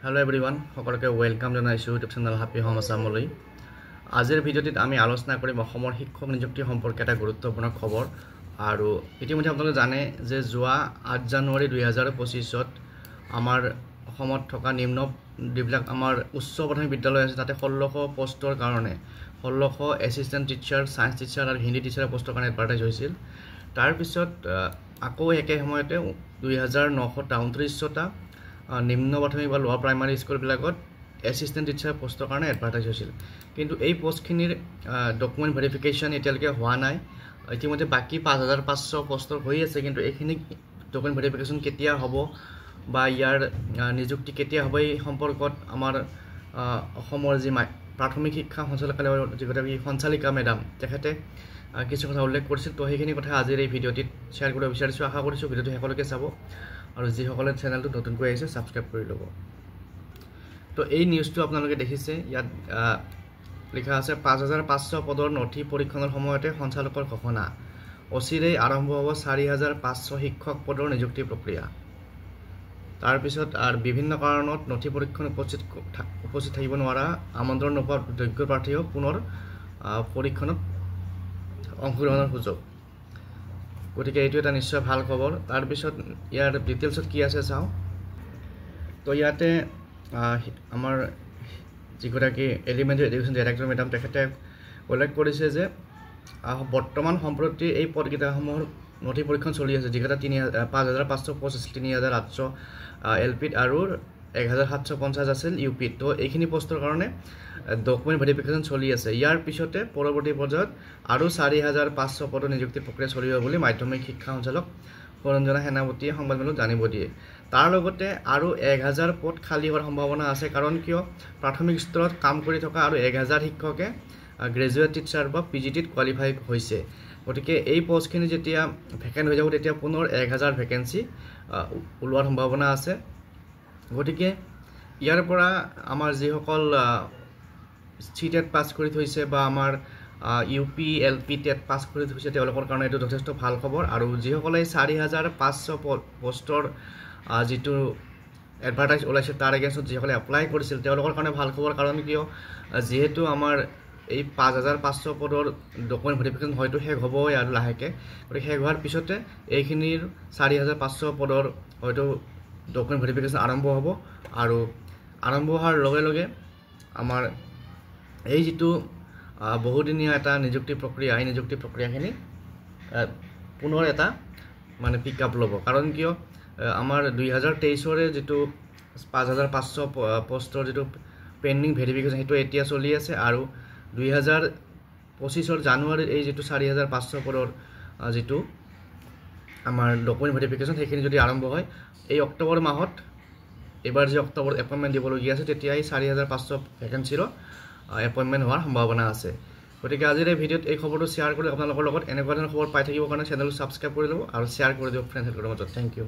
Hello everyone, সকলকে welcome জানাইছো YouTube channel happy home আসামলৈ। আজিৰ ভিডিঅ'টিত আমি আলোচনা কৰিম অসমৰ শিক্ষক নিযুক্তি সম্পৰ্কে এটা গুৰুত্বপূৰ্ণ খবৰ। আৰু ইতিমধ্যে আপোনালোকে জানে যে যোৱা 8 জানুৱাৰী 2025ত আমাৰ অসমত থকা নিম্ন যিবিলাক আমাৰ উচ্চ প্ৰাথমিক বিদ্যালয় আছে তাতে 1600 পোষ্টৰ কাৰণে 1600 এছিষ্টেণ্ট টিচাৰ, সায়েন্স টিচাৰ আৰু হিন্দী টিচাৰৰ পোষ্টৰ কাৰণে এডভাৰটাইজ হৈছিল। তাৰ পিছত আকৌ একে সময়তে 2929টা নিম্ন প্ৰাথমিক বা লোৱাৰ প্ৰাইমাৰী স্কুলবিলাকত এছিষ্টেণ্ট টিচাৰ পোষ্টৰ কাৰণে এডভাৰটাইজ হৈছিল। কিন্তু এই পোষ্টখিনিৰ ডকুমেণ্ট ভেৰিফিকেশ্যন এতিয়ালৈকে হোৱা নাই। ইতিমধ্যে বাকী 5500 পোষ্টৰ হৈ আছে, কিন্তু এইখিনি ডকুমেণ্ট ভেৰিফিকেশ্যন কেতিয়া হ'ব বা ইয়াৰ নিযুক্তি কেতিয়া হ'ব এই সম্পৰ্কত আমাৰ অসমৰ যি প্ৰাথমিক শিক্ষা সঞ্চালকালয়ৰ যিগৰাকী সঞ্চালিকা মেডাম তেখেতে কিছু কথা উল্লেখ কৰিছিল। তো সেইখিনি কথা আজিৰ এই ভিডিঅ'টিত শ্বেয়াৰ কৰিব বিচাৰিছোঁ। আশা কৰিছোঁ ভিডিঅ'টো শেষলৈকে চাব আৰু যিসকলে চেনেলটো নতুনকৈ আহিছে ছাবস্ক্ৰাইব কৰি ল'ব। তো এই নিউজটো আপোনালোকে দেখিছে, ইয়াত লিখা আছে 5500 পদৰ নথি পৰীক্ষণৰ সময়তে সঞ্চালকৰ ঘোষণা, অচিৰেই আৰম্ভ হ'ব 4500 শিক্ষক পদৰ নিযুক্তি প্ৰক্ৰিয়া। তাৰপিছত আৰু বিভিন্ন কাৰণত নথি পৰীক্ষণ উপস্থিত থাকিব নোৱাৰা আমন্ত্ৰণ নোপোৱা যোগ্য প্ৰাৰ্থীও পুনৰ পৰীক্ষণত অংশগ্ৰহণৰ সুযোগ। গতিকে এইটো এটা নিশ্চয় ভাল খবৰ। তাৰপিছত ইয়াৰ ডিটেইলছত কি আছে চাওঁ। তো ইয়াতে আমাৰ যিগৰাকী এলিমেণ্টাৰী এডুকেশ্যন ডাইৰেক্টৰ মেডাম তেখেতে উল্লেখ কৰিছে যে বৰ্তমান সম্প্ৰতি এই পদকেইটাসমূহৰ নথি পৰীক্ষণ চলি আছে। যিকেইটা 5500 পোষ্ট আছিল, 3800 এল পিত আৰু 1750 আছিল ইউ পিত। তো এইখিনি পোষ্টৰ কাৰণে ডকুমেণ্ট ভেৰিফিকেশ্যন চলি আছে। ইয়াৰ পিছতে পৰৱৰ্তী পৰ্যায়ত আৰু 4500 পদৰ নিযুক্তি প্ৰক্ৰিয়া চলিব বুলি মাধ্যমিক শিক্ষা সঞ্চালক সৰঞ্জনা সেনাপতিয়ে সংবাদমেলত জানিব দিয়ে। তাৰ লগতে আৰু 1000 পদ খালী হোৱাৰ সম্ভাৱনা আছে। কাৰণ কিয়, প্ৰাথমিক স্তৰত কাম কৰি থকা আৰু 1000 শিক্ষকে গ্ৰেজুৱেট টিচাৰ বা PGTত কোৱালিফাই হৈছে। গতিকে এই পোষ্টখিনি যেতিয়া ভেকেণ্ট হৈ যাব তেতিয়া পুনৰ 1000 ভেকেঞ্চি ওলোৱাৰ সম্ভাৱনা আছে। গতিকে ইয়াৰ পৰা আমাৰ যিসকল CTET পাছ কৰি থৈছে বা আমাৰ UP LP টেট পাছ কৰি থৈছে তেওঁলোকৰ কাৰণে এইটো যথেষ্ট ভাল খবৰ। আৰু যিসকলে 4500 পোষ্টৰ যিটো এডভাৰটাইজ ওলাইছে তাৰ এগেইনষ্টত যিসকলে এপ্লাই কৰিছিল তেওঁলোকৰ কাৰণে ভাল খবৰ। কাৰণ কিয়, যিহেতু আমাৰ এই 5500 পদৰ ডকুমেণ্ট ভেৰিফিকেশ্যন হয়তো শেষ হ'বই আৰু লাহেকৈ। গতিকে শেষ হোৱাৰ পিছতে এইখিনিৰ 4500 পদৰ হয়তো ডকুমেণ্ট ভেৰিফিকেশ্যন আৰম্ভ হ'ব। আৰু আৰম্ভ হোৱাৰ লগে লগে আমাৰ এই যিটো বহুদিনীয়া এটা নিযুক্তি প্ৰক্ৰিয়া, এই নিযুক্তি প্ৰক্ৰিয়াখিনি পুনৰ এটা মানে পিক আপ ল'ব। কাৰণ কিয়, আমাৰ 2023ৰে যিটো 5500 পোষ্টৰ যিটো পেণ্ডিং ভেৰিফিকেশ্যন সেইটো এতিয়া চলি আছে। আৰু 2025 জানুৱাৰীৰ এই যিটো 4500 পদৰ যিটো আমাৰ ডকুমেণ্ট ভেৰিফিকেশ্যন সেইখিনি যদি আৰম্ভ হয় এই অক্টোবৰ মাহত, এইবাৰ যে অক্টোবৰত এপইণ্টমেণ্ট দিবলগীয়া আছে তেতিয়া এই 4500 ভেকেঞ্চিৰো এপইণ্টমেণ্ট হোৱাৰ সম্ভাৱনা আছে। গতিকে আজিৰ এই ভিডিঅ'ত এই খবৰটো শ্বেয়াৰ কৰি আপোনালোকৰ লগত এনেকুৱা ধৰণৰ খবৰ পাই থাকিবৰ কাৰণে চেনেলটো ছাবস্ক্ৰাইব কৰি ল'ব আৰু শ্বেয়াৰ কৰি দিয়ক ফ্ৰেণ্ডছসকলৰ মাজত। Thank U.